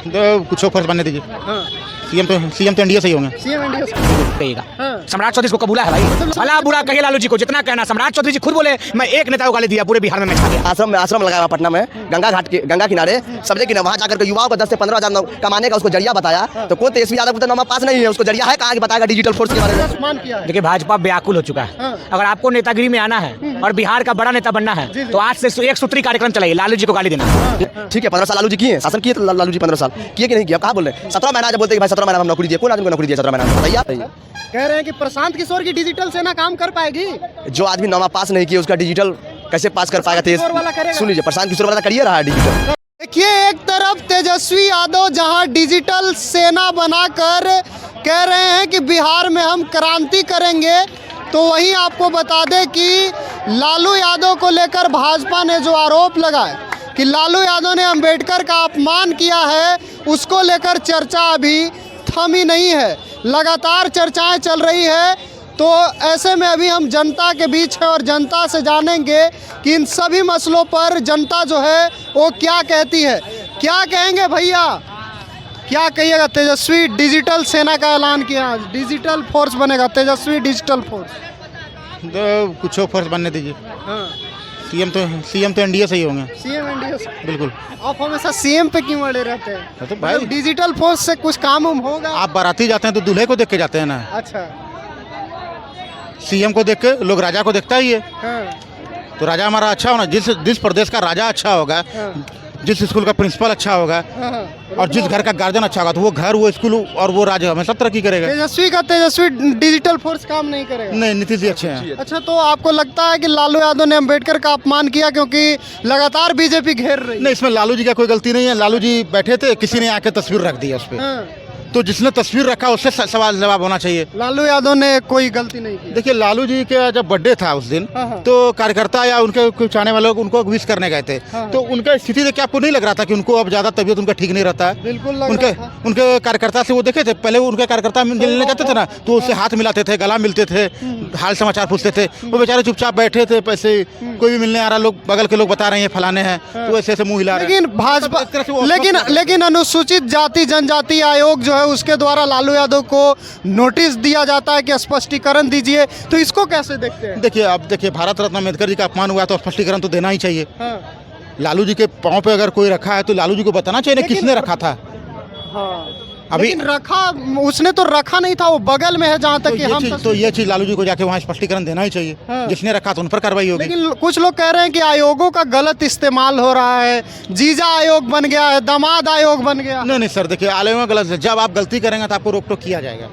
तो कुछ फर्ज बनने दीजिए। सीएम तो इंडिया से ही होंगे। सीएम इंडिया से कहिएगा सम्राट चौधरी को कबूला है भाई। भला बुरा कहिए लालू जी को जितना कहना। सम्राट चौधरी जी खुद बोले मैं एक नेता को गाली दिया पूरे बिहार में मैं छा गया। आश्रम लगाया पटना में गंगा किनारे सब्जे किनारे वहाँ जाकर के युवाओं को 10 से 15 हजार कमाने का उसको जरिया बताया। तो कोई तेजस्वी यादव को नाम पास नहीं है, उसको जरिया है कहाँ बताएगा डिजिटल फोर्स के बारे में। देखिए भाजपा व्याकुल हो चुका है। अगर आपको नेतागिरी में आना है और बिहार का बड़ा नेता बनना है तो आज से एक सूत्री कार्यक्रम चलाइए, लालू जी को गाली देना। ठीक है 15 साल लालू जी किए शासन किए, तो लालू जी 15 साल किए कि नहीं किया, कहाँ बोल रहे हैं 17 महीना जब बोलते हैं भाई 17 महीना हम नौकरी दिए, कौन आदमी को नौकरी दिया 17 महीना बताइए। कह रहे हैं कि प्रशांत किशोर की डिजिटल सेना काम कर पाएगी। जो आदमी नामा पास नहीं किया उसका डिजिटल कैसे पास कर पाएगा? तेज सुन लीजिए, प्रशांत किशोर वाला करिए रहा है डिजिटल। देखिए एक तरफ तेजस्वी यादव जहां डिजिटल सेना बनाकर कह रहे हैं कि बिहार में हम क्रांति करेंगे, तो वहीं आपको बता दें कि लालू यादव को लेकर भाजपा ने जो आरोप लगाए कि लालू यादव ने अंबेडकर का अपमान किया है, उसको लेकर चर्चा अभी थमी नहीं है, लगातार चर्चाएं चल रही है। तो ऐसे में अभी हम जनता के बीच हैं और जनता से जानेंगे कि इन सभी मसलों पर जनता जो है वो क्या कहती है। क्या कहेंगे भैया, क्या कहिएगा? तेजस्वी डिजिटल सेना का ऐलान किया, डिजिटल फोर्स बनेगा, तेजस्वी डिजिटल फोर्स। तो कुछ फर्ज बनने दीजिए। सीएम तो इंडिया से ही होंगे। सीएम इंडिया से बिल्कुल। आप हमेशा सीएम पे क्यों अड़े रहते हैं? तो भाई डिजिटल फोर्स से कुछ काम होगा? आप बाराती जाते हैं तो दूल्हे को देख के जाते हैं ना। अच्छा सीएम को देख के लोग राजा को देखता ही है। हाँ। तो राजा हमारा अच्छा होना, जिस प्रदेश का राजा अच्छा होगा, जिस स्कूल का प्रिंसिपल अच्छा होगा और जिस घर का गार्जियन अच्छा होगा, तो वो घर, वो स्कूल और वो राज्य हमेशा तरक्की करेगा। तेजस्वी डिजिटल फोर्स काम नहीं करेगा? नहीं, नीतीश जी अच्छे हैं। अच्छा, तो आपको लगता है कि लालू यादव ने अंबेडकर का अपमान किया क्योंकि लगातार बीजेपी घेर रही है? नहीं, इसमें लालू जी का कोई गलती नहीं है। लालू जी बैठे थे, किसी ने आके तस्वीर रख दिया उस पर। तो जिसने तस्वीर रखा उससे सवाल जवाब होना चाहिए। लालू यादव ने कोई गलती नहीं की। देखिए लालू जी का जब बर्थडे था उस दिन, तो कार्यकर्ता या उनके कुछ चाहने वाले लोग उनको विश करने गए थे। तो उनका स्थिति देख के आपको नहीं लग रहा था कि उनको अब ज्यादा तबीयत उनका ठीक नहीं रहता है? बिल्कुल उनके कार्यकर्ता से वो देखे थे, पहले उनके कार्यकर्ता मिलने जाते थे ना, तो उससे हाथ मिलाते थे, गला मिलते थे, हाल समाचार पूछते थे। वो बेचारे चुपचाप बैठे थे, पैसे कोई भी मिलने आ रहा, लोग बगल के लोग बता रहे हैं फलाने हैं, तो ऐसे ऐसे मुंह हिला रहे हैं। लेकिन भाजपा लेकिन अनुसूचित जाति जनजाति आयोग जो है उसके द्वारा लालू यादव को नोटिस दिया जाता है कि स्पष्टीकरण दीजिए, तो इसको कैसे देखते हैं? देखिए भारत रत्न अम्बेडकर जी का अपमान हुआ तो स्पष्टीकरण तो देना ही चाहिए। लालू जी के पांव पे अगर कोई रखा है तो लालू जी को बताना चाहिए किसने रखा था। अभी रखा उसने तो रखा नहीं था, वो बगल में है जहाँ तक कि हम तो ये चीज लालू जी को जाके वहाँ स्पष्टीकरण देना ही चाहिए। जिसने रखा तो उन पर कार्रवाई होगी। लेकिन कुछ लोग कह रहे हैं कि आयोगों का गलत इस्तेमाल हो रहा है, जीजा आयोग बन गया है, दामाद आयोग बन गया। नहीं सर, देखिए आयोग गलत है। जब आप गलती करेंगे तो आपको रोक टोक किया जाएगा।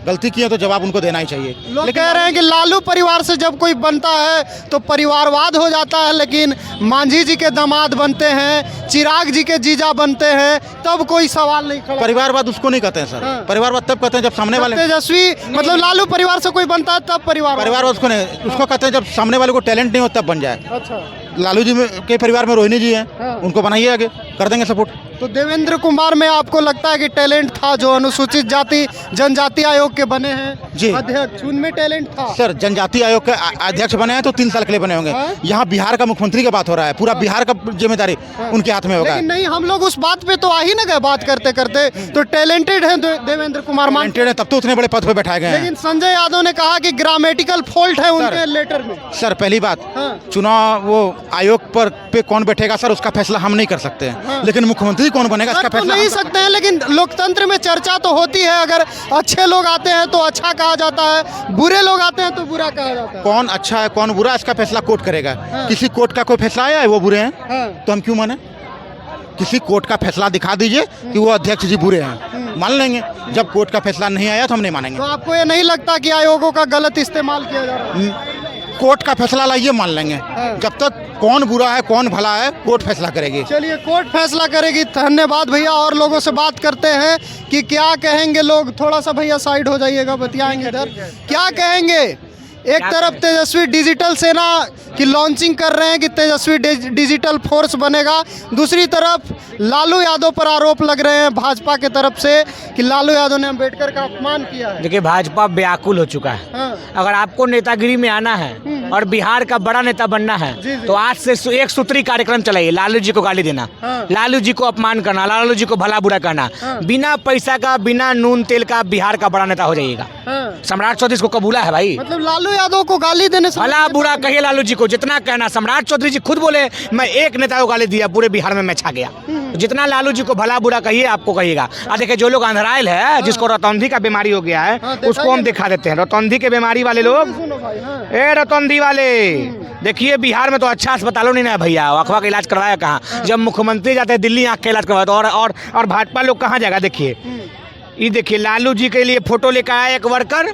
गलती की है तो जवाब उनको देना ही चाहिए। लोग कह रहे हैं कि लालू परिवार से जब कोई बनता है तो परिवारवाद हो जाता है, लेकिन मांझी जी के दामाद बनते हैं, चिराग जी के जीजा बनते हैं, तब कोई सवाल नहीं खड़ा। परिवारवाद उसको नहीं कहते हैं सर। परिवारवाद तब कहते हैं जब सामने वाले तेजस्वी मतलब लालू परिवार से कोई बनता है तब परिवारवाद उसको नहीं, उसको कहते हैं जब सामने वाले को टैलेंट नहीं हो तब बन जाए। अच्छा, लालू जी के परिवार में रोहिणी जी हैं, उनको बनाइए, आगे कर देंगे सपोर्ट। तो देवेंद्र कुमार में आपको लगता है कि टैलेंट था, जो अनुसूचित जाति जनजाति आयोग के बने हैं जी अध्यक्ष, उनमें टैलेंट था? सर जनजाति आयोग के अध्यक्ष बने हैं तो 3 साल के लिए बने होंगे। यहाँ बिहार का मुख्यमंत्री की बात हो रहा है, पूरा बिहार का जिम्मेदारी उनके हाथ में होगा। लेकिन नहीं, हम लोग उस बात पे तो आ ही ना गए बात करते करते। तो टैलेंटेड है देवेंद्र कुमार, टैलेंटेड है तब तो उतने बड़े पद पे बैठाए गए हैं। लेकिन संजय यादव ने कहा कि ग्रामेटिकल फॉल्ट है उनके लेटर में। सर पहली बात, चुनाव वो आयोग पे कौन बैठेगा सर, उसका फैसला हम नहीं कर सकते हैं। लेकिन मुख्यमंत्री कौन बनेगा इसका फैसला नहीं सकते हैं। लेकिन लोकतंत्र में चर्चा तो होती है, अगर अच्छे लोग आते हैं तो अच्छा कहा जाता है, बुरे लोग आते हैं तो बुरा कहा जाता है। कौन अच्छा है कौन बुरा, इसका फैसला कोर्ट करेगा। किसी कोर्ट का कोई फैसला आया है वो बुरे हैं तो हम क्यों माने? किसी कोर्ट का फैसला दिखा दीजिए कि वो अध्यक्ष जी बुरे हैं, मान लेंगे। जब कोर्ट का फैसला नहीं आया तो हम नहीं मानेंगे। तो आपको ये नहीं लगता कि आयोगों का गलत इस्तेमाल किया जा रहा है? कोर्ट का फैसला लाइए, मान लेंगे। जब तक कौन बुरा है कौन भला है कोर्ट फैसला करेगी। चलिए, कोर्ट फैसला करेगी। धन्यवाद भैया। और लोगों से बात करते हैं कि क्या कहेंगे लोग। थोड़ा सा भैया साइड हो जाइएगा, बतियाएंगे इधर। क्या कहेंगे? एक तरफ तेजस्वी डिजिटल सेना की लॉन्चिंग कर रहे हैं कि तेजस्वी डिजिटल फोर्स बनेगा, दूसरी तरफ लालू यादव पर आरोप लग रहे हैं भाजपा की तरफ से कि लालू यादव ने अम्बेडकर का अपमान किया है? देखिए भाजपा व्याकुल हो चुका है। हाँ। अगर आपको नेतागिरी में आना है और बिहार का बड़ा नेता बनना है जी। तो आज से एक सूत्री कार्यक्रम चलाइए। लालू जी को गाली देना, हाँ। लालू जी को अपमान करना, लालू जी को भला बुरा कहना, हाँ। बिना पैसा का, बिना नून तेल का बिहार का बड़ा नेता हो जाइएगा। हाँ। सम्राट चौधरी इसको कबूला है भाई। मतलब लालू यादव को गाली देने से भला बुरा कहिए लालू जी को, जितना कहना। सम्राट चौधरी जी खुद बोले मैं एक नेता को गाली दिया पूरे बिहार में मैं छा गया। तो जितना लालू जी को भला बुरा कहिए आपको कहिएगा। और देखिए जो लोग अंधराइल है, जिसको रतौंधी का बीमारी हो गया है, हाँ, उसको हम दिखा देते हैं। रतौंधी के बीमारी वाले लोग, सुनो भाई। हाँ। ए रतौंधी वाले, देखिए बिहार में तो अच्छा अस्पतालों नहीं ना भैया। अखवा का इलाज करवाया कहाँ? जब मुख्यमंत्री जाते हैं दिल्ली आँख का इलाज करवाया, तो और भाजपा लोग कहाँ जाएगा? देखिए ये देखिए लालू जी के लिए फोटो लेकर आया एक वर्कर,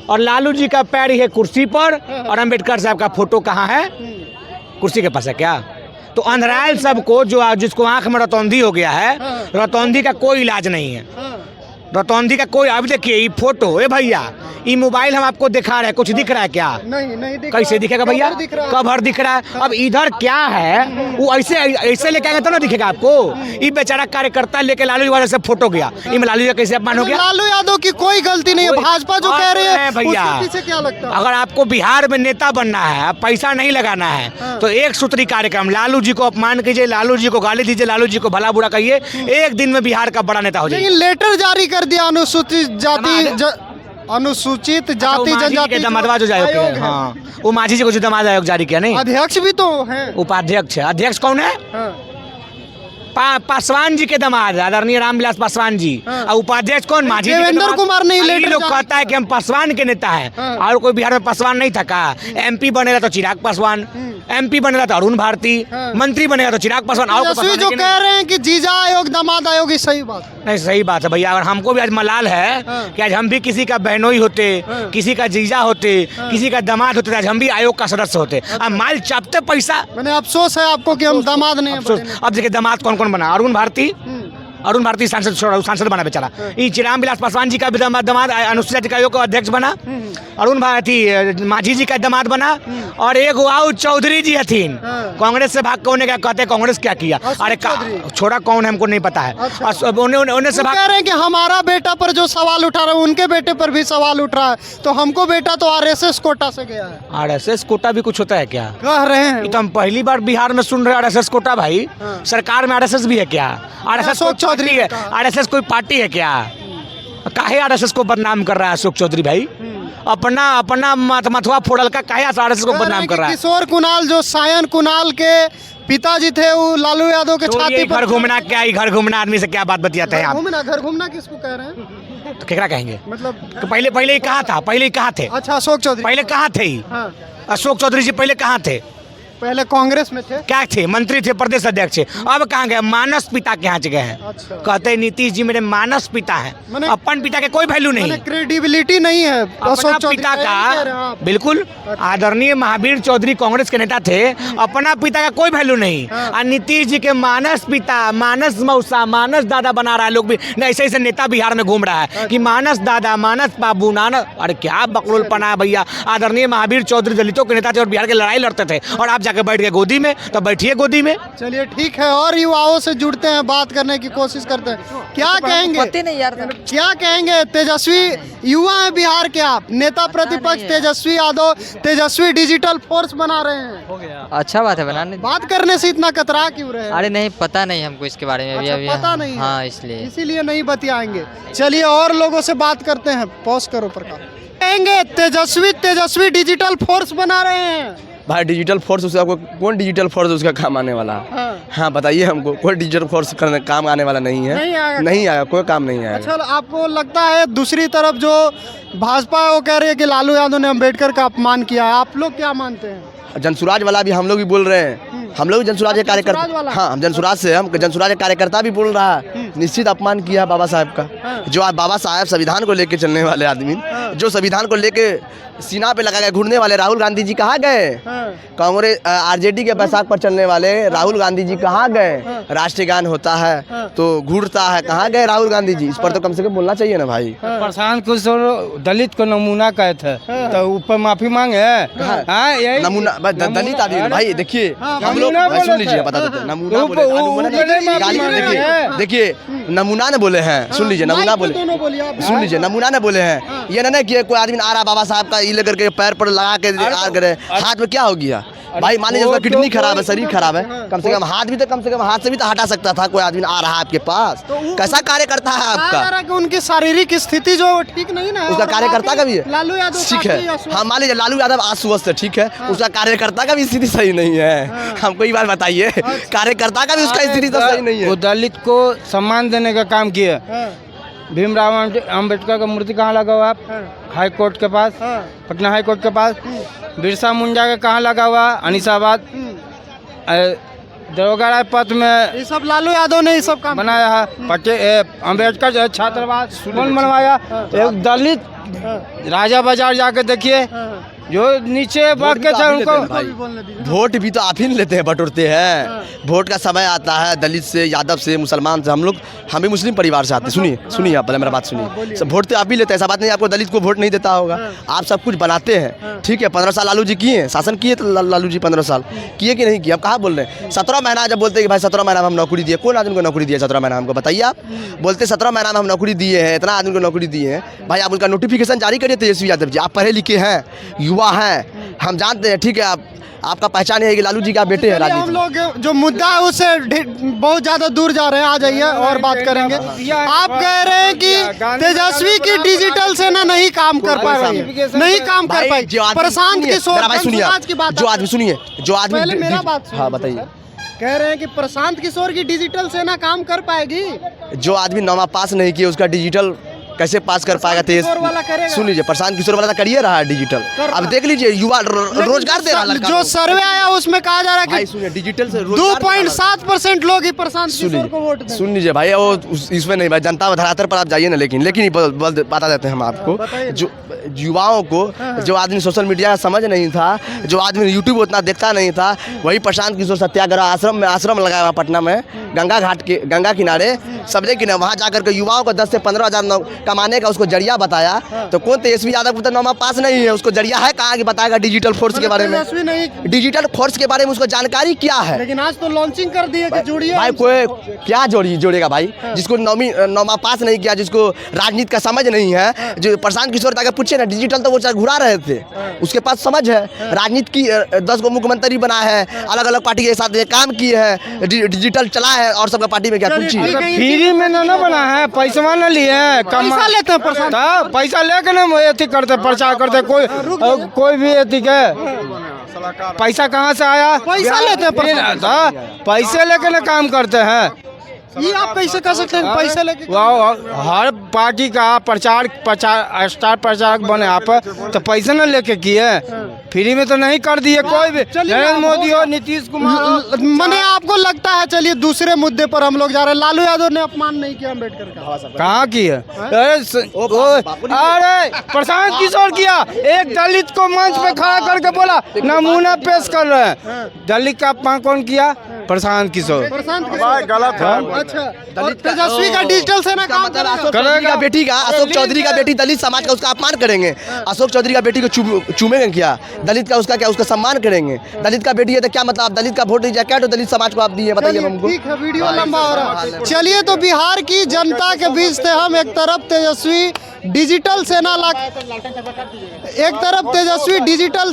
और लालू जी का पैर है कुर्सी पर, और अम्बेडकर साहब का फोटो कहाँ है? कुर्सी के पास है क्या? तो अंधराइल सबको, जो जिसको आंख में रतौंधी हो गया है, रतौंधी का कोई इलाज नहीं है। रतौंधी का कोई, अब देखिए ये फोटो, ए भैया ये मोबाइल हम आपको दिखा रहे हैं, कुछ दिख रहा है क्या? नहीं दिख कैसे दिखेगा भैया? कवर दिख रहा है। अब इधर क्या है, वो ऐसे लेके आएंगे तो ना दिखेगा आपको। ये बेचारा कार्यकर्ता लेके लालू जी वाले से फोटो गया, ये में लालू जी का कैसे अपमान हो गया? लालू यादव की कोई गलती नहीं है, भाजपा जो कह रही है भैया। उसके पीछे क्या लगता है? अगर आपको बिहार में नेता बनना है, पैसा नहीं लगाना है, तो एक सूत्री कार्यक्रम, लालू जी को अपमान कीजिए, लालू जी को गाली दीजिए, लालू जी को भला बुरा कहिए, एक दिन में बिहार का बड़ा नेता हो जाइए। लेकिन लेटर जारी कर दिया अनुसूचित जनजाति के दमादवा जो आयोग है, हाँ, वो माझी जी को जो दमाद आयोग जारी किया नहीं, अध्यक्ष भी तो है। उपाध्यक्ष है। अध्यक्ष कौन है? हाँ। पासवान जी के दामाद आदरणीय रामविलास पासवान जी। और उपाध्यक्ष कौन? माझी जी के देवेंद्र दामाद। कुमार नहीं ये लेटर लोग जारी कहता है कि हम पासवान के नेता हैं। हाँ। और कोई बिहार में पासवान नहीं था का? एमपी बनेगा तो चिराग पासवान, एमपी बनेगा तो अरुण भारती, हाँ। मंत्री बनेगा तो चिराग पासवान। और कोई तेजस्वी पासवान जो है कि कह रहे हैं कि जीजा आयोग दामाद आयोग, ये सही बात है? नहीं, सही बात है भैया। अगर हमको भी आज मलाल है हाँ। कि आज हम भी किसी का बहनोई होते, हाँ। किसी का जीजा होते, किसी का दामाद होते, आज हम भी आयोग का सदस्य होते। अब माल चापते पैसा। मैंने अफसोस है आपको कि हम दामाद नहीं अफसोस। हैं। अब देखिए दामाद कौन कौन बना? अरुण भारती, अरुण भारती सांसद बना बेचारा। ये रामविलास पासवान जी का भी दामाद, अनुसूचित जाति आयोग का अध्यक्ष बना। अरुण भारती माझी जी का दामाद बना। और एक वाउ चौधरी जी हथीन, कांग्रेस से भाग के उन्हें क्या कहते हैं, कांग्रेस क्या किया? अरे छोड़ा कौन है हमको नहीं पता है। उन्हें से कह रहे हैं कि हमारा बेटा पर जो सवाल उठा रहे हैं उनके बेटे पर भी सवाल उठ रहा है, तो हमको बेटा तो आरएसएस कोटा से गया है। आरएसएस कोटा भी कुछ होता है क्या? कह रहे ये हैं तो हम पहली बार बिहार में सुन रहे हैं आरएसएस कोटा भाई। सरकार में आरएसएस भी है क्या? आरएसएस अशोक चौधरी है? आरएसएस कोई पार्टी है क्या? काहे आरएसएस को बदनाम कर रहा है अशोक चौधरी भाई? अपना मथुआ फोड़ल का काहे आरएसएस को बदनाम कर रहा है? किशोर कुणाल जो सायन कुणाल के पिताजी थे, वो लालू यादव के छाती पर घर घूमना क्या ही, घर घूमना आदमी से क्या बात बतियाते हैं आप? घर घूमना किसको कह रहे हैं? तो क्या कहेंगे? मतलब पहले ही कहा था, पहले ही कहा थे। अच्छा, अशोक चौधरी पहले कहाँ थे? हाँ। अशोक चौधरी जी पहले कहाँ थे? पहले कांग्रेस में थे। क्या थे? मंत्री थे, प्रदेश अध्यक्ष। अब कहाँ गए? मानस पिता के यहाँ गए हैं। अच्छा। कहते हैं नीतीश जी मेरे मानस पिता हैं, अपन पिता के कोई वैल्यू नहीं। क्रेडिबिलिटी नहीं है अपना पिता का, बिल्कुल आदरणीय महावीर चौधरी कांग्रेस के नेता थे, अपना पिता का कोई वैल्यू नहीं। और नीतीश जी के मानस पिता, मानस मौसा, मानस दादा बना रहा है लोग भी। ऐसे ऐसे नेता बिहार में घूम रहा है कि मानस दादा, मानस बाबू, नानक। अरे क्या बकलोल पना है भैया। आदरणीय महावीर चौधरी दलितों के नेता थे और बिहार की लड़ाई लड़ते थे, और आप जाके बैठ गए गोदी में। तो बैठिए गोदी में। चलिए ठीक है, और युवाओं से जुड़ते हैं, बात करने की कोशिश करते हैं। क्या कहेंगे? पता नहीं यार। क्या कहेंगे? तेजस्वी युवा है बिहार के, आप नेता प्रतिपक्ष तेजस्वी यादव तेजस्वी डिजिटल फोर्स बना रहे हैं। अच्छा बात है बनाने। बात करने से इतना कतरा क्यों रहे? अरे नहीं, पता नहीं हमको इसके बारे में। अच्छा, पता नहीं है। हाँ, इसीलिए नहीं बतियाएंगे। चलिए और लोगों से बात करते हैं। पॉज करो प्रकाश। कहेंगे तेजस्वी डिजिटल फोर्स बना रहे हैं। भाई डिजिटल फोर्स, उसका कौन डिजिटल फोर्स उसका काम आने वाला? हाँ बताइए हमको, कोई डिजिटल फोर्स करने काम आने वाला नहीं है। नहीं आया, कोई काम नहीं आया। अच्छा, आपको लगता है दूसरी तरफ जो भाजपा है वो कह रही है कि लालू यादव ने अम्बेडकर का अपमान किया है, आप लोग क्या मानते हैं? जनसुराज वाला भी हम लोग भी बोल रहे हैं। हम लोग जनसुराज के कार्यकर्ता, हाँ हम जनसुराज से, हम जनसुराज के कार्यकर्ता भी बोल रहा है। निश्चित अपमान किया बाबा साहब का। जो आज बाबा साहब संविधान को लेके चलने वाले आदमी, जो संविधान को लेके सीना पे लगा के घूरने वाले राहुल गांधी जी कहाँ गए? कांग्रेस आरजेडी के बैसाख पर चलने वाले राहुल गांधी जी कहाँ गए? राष्ट्रीय गान होता है तो घूरता है, कहाँ गए राहुल गांधी जी? इस पर तो कम से कम बोलना चाहिए ना भाई। प्रशांत किशोर दलित को नमूना कहे थे, तो ऊपर माफी मांगे। नमूना दलित आदमी भाई। देखिए हम लोग नमूना भाई सुन बोले लीजिए थे। बता देते हैं, नमूना वो- बोले वो- नमूना वो बोले नहीं, गाली माफी देखिए मांगे। देखिए नमूना ने बोले हैं, सुन लीजिए नमूना माइक पे बोले, दोनों बोलिए आप। सुन लीजिए नमूना ने बोले हैं, ये ना कि कोई आदमी आ रहा बाबा साहब का ये लेकर के पैर पर लगा के आ करे, हाथ में क्या हो गया भाई, मान लीजिए वो उसका तो किडनी खराब है, कोई- शरीर खराब है, कम से कम हाथ से भी तो हटा सकता था, कोई आदमी आ रहा है आपके पास, कैसा कार्यकर्ता है कहा जा आपका, रहा है कि उनकी शारीरिक स्थिति जो ठीक नहीं ना है, उसका और कार्यकर्ता का भी है, लालू यादव ठीक है, काफी अस्वस्थ हाँ मान लीजिए लालू यादव अस्वस्थ है, ठीक है, उसका कार्यकर्ता का भी स्थिति सही नहीं है, हमको ये बात बताइए, कार्यकर्ता का भी उसका स्थिति तो सही नहीं वो है। दलित को सम्मान देने का काम किया। हाँ, भीमराव अम्बेडकर का मूर्ति कहाँ लगा हुआ है? हाई कोर्ट के पास, हाँ, पटना हाई कोर्ट के पास। बिरसा मुंडा का कहाँ लगा हुआ? अनीसाबाद। दरोगा राय पथ में ये सब लालू यादव ने ये सब काम बनाया है। अम्बेडकर जो है छात्रावास कौन बनवाया? एक दलित राजा बाजार जाके देखिए, हाँ, जो नीचे वर्ग के थे उनको भी बोलने दीजिए। वोट भी तो आप ही लेते हैं, बटोरते हैं, वोट का समय आता है, दलित से, यादव से, मुसलमान से, हम भी मुस्लिम परिवार से आते हैं, सुनिए आप पहले मेरा बात सुनिए, सब वोट तो आप ही लेते हैं, ऐसा बात नहीं आपको दलित को वोट नहीं देता होगा, आप सब कुछ बनाते हैं, ठीक है, 15 साल लालू जी किए हैं, शासन किए तो लालू जी 15 साल किए कि नहीं किए, आप कहाँ बोल रहे हैं? 17 महीना जब बोलते हैं कि भाई 17 महीना में हम नौकरी दिए, कौन आदमी को नौकरी दिया 17 महीना हमको बताइए आप, बोलते 17 महीना में हम नौकरी दिए हैं, इतना आदमी को नौकरी दिए हैं, भाई आप उनका नोटिफिकेशन जारी करिए तेजस्वी यादव जी, आप पढ़े लिखे हैं, युवा हैं, हम जानते हैं, ठीक है, आपका पहचान है कि लालू जी का बेटे हैं, चलिए, हम राजनीति लोग जो मुद्दा है उससे बहुत ज्यादा दूर जा रहे हैं, आ जाइए और बात करेंगे। आप कह रहे हैं कि तेजस्वी की डिजिटल सेना नहीं काम कर पा रही है, नहीं काम कर भाई, पाई। जो आदमी- प्रशांत सुनिए, किशोर मेरा भाई सुनिए, धनसुराज की बात जो आदमी सुनिए, जो आदमी पहले मेरा बात सुनिए। हाँ बताइए, कह रहे हैं कि प्रशांत किशोर की डिजिटल सेना काम कर पाएगी। जो आदमी नौमा पास नहीं किया उसका डिजिटल कैसे पास कर पाएगा? किशोर वाला करेगा। सुन लीजिए, प्रशांत किशोर वाला तो करिए रहा है डिजिटल, अब देख लीजिए युवा रोजगार दे रहा है लड़का जो को। सर्वे आया उसमें कहा जा रहा है भाई कि सुनिए, डिजिटल से रोजगार दे रहा है। 2.7% लोग ही प्रशांत किशोर को वोट दें। सुन लीजिए भाई, वो इसमें नहीं भाई, जनता धरातल पर आप जाइए ना, लेकिन बता देते हैं हम आपको, जो युवाओं को, जो आदमी सोशल मीडिया का समझ नहीं था, जो आदमी यूट्यूब उतना देखता नहीं था, वही प्रशांत किशोर सत्याग्रह आश्रम लगाया हुआ पटना में, गंगा किनारे, सब्जे किनारे, वहाँ जाकर के युवाओं को 10 से 15 हज़ार कमाने का उसको जरिया बताया। तो कौन तेजस्वी यादव को तो नौमा पास नहीं है, उसको जरिया है कहाँ कि बताएगा डिजिटल फोर्स के बारे में? तेजस्वी नहीं, डिजिटल फोर्स के बारे में उसको जानकारी क्या है? लेकिन आज तो लॉन्चिंग कर दिए कि जुड़िए भाई कोई क्या जोड़ेगा भाई, जिसको नौमा पास नहीं किया, जिसको राजनीति का समझ नहीं है, जो प्रशांत किशोर जाकर पूछे ना, डिजिटल तो वो घुरा रहे थे, उसके पास समझ है, राजनीति की 10 को मुख्यमंत्री बना है, अलग अलग पार्टी के साथ काम किए हैं, डिजिटल चला है, और सबका पार्टी में क्या पूछिए? फ्री में ना बना है, पैसा न लिए हैं, पैसा लेते हैं प्रशांत। हाँ, पैसा लेके ना अथी करते, प्रचार करते, कोई भी अथी के पैसा कहाँ से आया? पैसा लेते हैं प्रशांत। हाँ, पैसे लेके ना काम करते हैं। ये आप कैसे कर सकते हैं पैसे लेके? हर पार्टी का प्रचार स्टार प्रचारक बने आप, तो पैसे न लेके किए, फ्री में तो नहीं कर दिए कोई भी, नरेंद्र मोदी हो, नीतीश कुमार हो। मैंने आपको लगता है, चलिए दूसरे मुद्दे पर हम लोग जा रहे हैं। लालू यादव ने अपमान नहीं किया अम्बेडकर का, कहाँ किए? अरे प्रशांत किशोर किया, एक दलित को मंच पे खड़ा करके बोला, नमूना पेश कर रहे हैं। दलित का अपमान कौन किया? प्रशांत किशोर। प्रशांत गलत है। अच्छा, और तेजस्वी का डिजिटल सेना काम करेगा। अशोक चौधरी का बेटी का, अशोक चौधरी का बेटी दलित समाज का, उसका अपमान करेंगे? अशोक चौधरी का बेटी को चूमेंगे क्या? दलित का उसका क्या, उसका सम्मान करेंगे? दलित का बेटी है तो क्या मतलब आप दलित का वोट दीजिए, क्या तो दलित समाज को आप दिए, बताइए हमको। ठीक है, वीडियो लंबा हो रहा है। चलिए, तो बिहार की जनता के बीच थे हम, एक तरफ तेजस्वी डिजिटल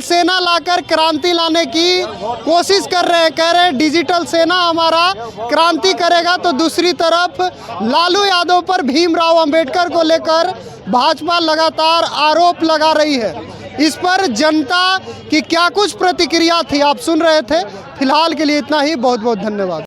सेना लाकर क्रांति लाने की कोशिश कर रहे हैं, कह रहे हैं डिजिटल सेना हमारा क्रांति करेगा, तो दूसरी तरफ लालू यादव पर भीमराव अंबेडकर को लेकर भाजपा लगातार आरोप लगा रही है। इस पर जनता की क्या कुछ प्रतिक्रिया थी आप सुन रहे थे। फिलहाल के लिए इतना ही, बहुत बहुत धन्यवाद।